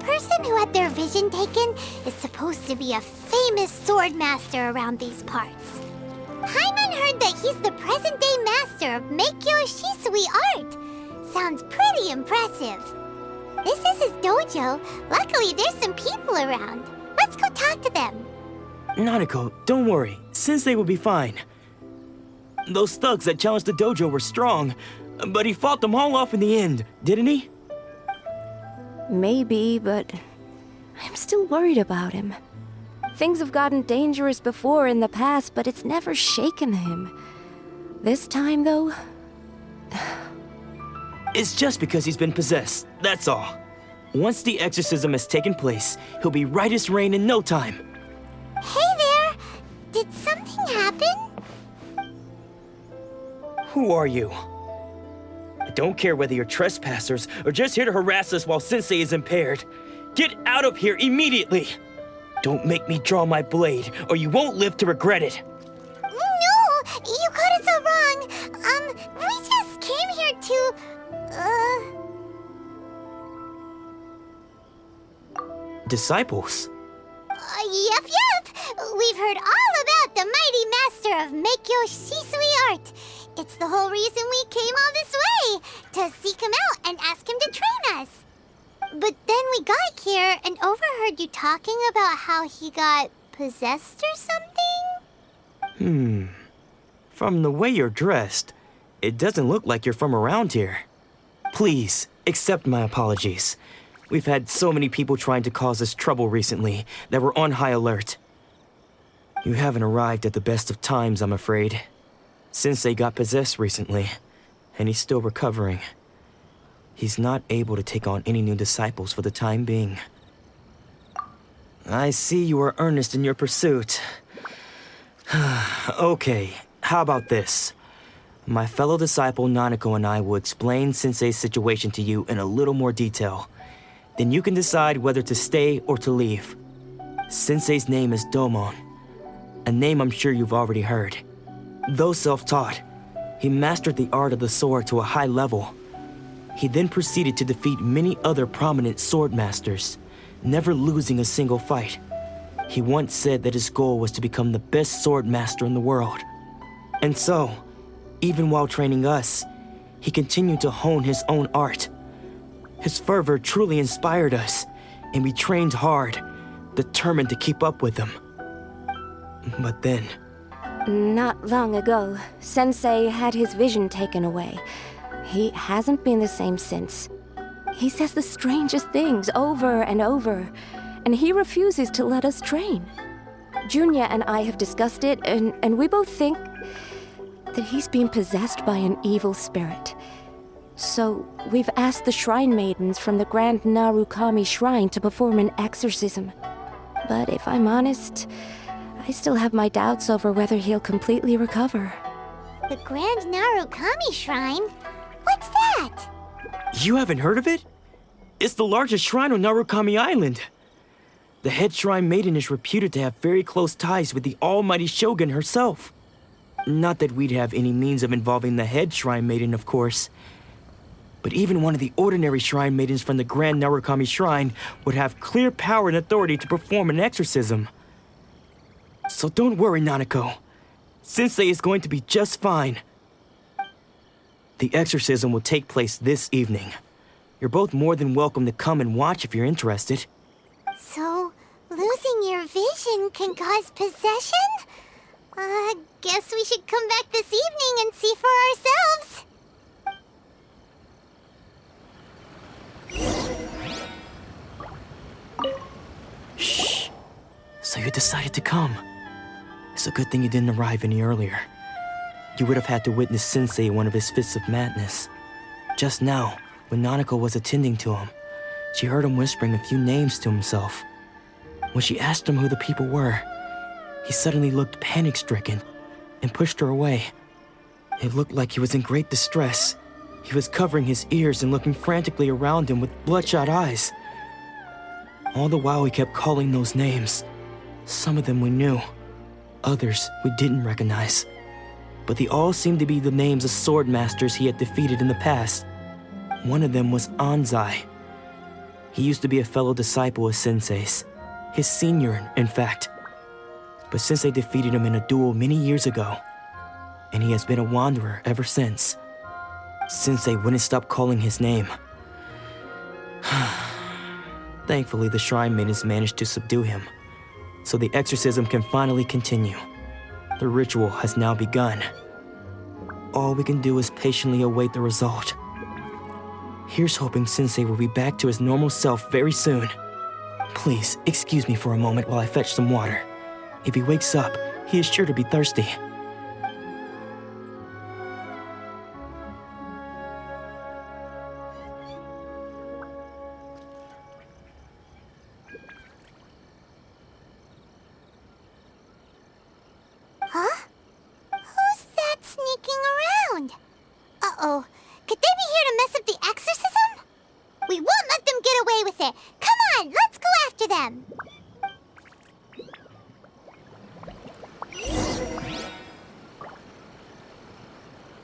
person who had their vision taken is supposed to be a famous sword master around these parts. Paimon heard that he's the present-day master of Meikyo Shisui art. Sounds pretty impressive. This is his dojo. Luckily, there's some people around. Let's go talk to them. Nanako, don't worry. Sensei will be fine. Those thugs that challenged the dojo were strong, but he fought them all off in the end, didn't he? Maybe, but I'm still worried about him. Things have gotten dangerous before in the past, but it's never shaken him. This time, though... It's just because he's been possessed, that's all. Once the exorcism has taken place, he'll be right as rain in no time. Hey there! Did something happen? Who are you? I don't care whether you're trespassers or just here to harass us while Sensei is impaired. Get out of here immediately! Don't make me draw my blade, or you won't live to regret it. No! You got it so wrong. We just came here to... Disciples? Yep. We've heard all about the mighty master of Meikyo Shisui art. It's the whole reason we came all this way, to seek him out and ask him to train us. But then we got here and overheard you talking about how he got possessed or something? From the way you're dressed, it doesn't look like you're from around here. Please, accept my apologies. We've had so many people trying to cause us trouble recently that we're on high alert. You haven't arrived at the best of times, I'm afraid. Sensei got possessed recently, and he's still recovering. He's not able to take on any new disciples for the time being. I see you are earnest in your pursuit. Okay, how about this? My fellow disciple Nanako and I will explain Sensei's situation to you in a little more detail. Then you can decide whether to stay or to leave. Sensei's name is Domon, a name I'm sure you've already heard. Though self-taught, he mastered the art of the sword to a high level. He then proceeded to defeat many other prominent sword masters, never losing a single fight. He once said that his goal was to become the best sword master in the world. And so, even while training us, he continued to hone his own art. His fervor truly inspired us, and we trained hard, determined to keep up with him. But then... Not long ago, Sensei had his vision taken away. He hasn't been the same since. He says the strangest things over and over, and he refuses to let us train. Junya and I have discussed it, and we both think that he's being possessed by an evil spirit. So, we've asked the shrine maidens from the Grand Narukami Shrine to perform an exorcism. But if I'm honest, I still have my doubts over whether he'll completely recover. The Grand Narukami Shrine? What's that? You haven't heard of it? It's the largest shrine on Narukami Island. The head shrine maiden is reputed to have very close ties with the almighty Shogun herself. Not that we'd have any means of involving the head shrine maiden, of course. But even one of the ordinary shrine maidens from the Grand Narukami Shrine would have clear power and authority to perform an exorcism. So don't worry, Nanako. Sensei is going to be just fine. The exorcism will take place this evening. You're both more than welcome to come and watch if you're interested. So, losing your vision can cause possession? Guess we should come back this evening and see for ourselves. Shh. So you decided to come. It's a good thing you didn't arrive any earlier. You would have had to witness Sensei in one of his fits of madness. Just now, when Nanako was attending to him, she heard him whispering a few names to himself. When she asked him who the people were, he suddenly looked panic-stricken and pushed her away. It looked like he was in great distress. He was covering his ears and looking frantically around him with bloodshot eyes. All the while he kept calling those names. Some of them we knew, others we didn't recognize. But they all seemed to be the names of sword masters he had defeated in the past. One of them was Anzai. He used to be a fellow disciple of Sensei's. His senior, in fact. But Sensei defeated him in a duel many years ago, and he has been a wanderer ever since. Sensei wouldn't stop calling his name. Thankfully, the shrine maidens managed to subdue him, so the exorcism can finally continue. The ritual has now begun. All we can do is patiently await the result. Here's hoping Sensei will be back to his normal self very soon. Please, excuse me for a moment while I fetch some water. If he wakes up, he is sure to be thirsty. Huh? Who's that sneaking around? Uh-oh. Could they be here to mess up the exorcism? We won't let them get away with it. Come on, let's go after them.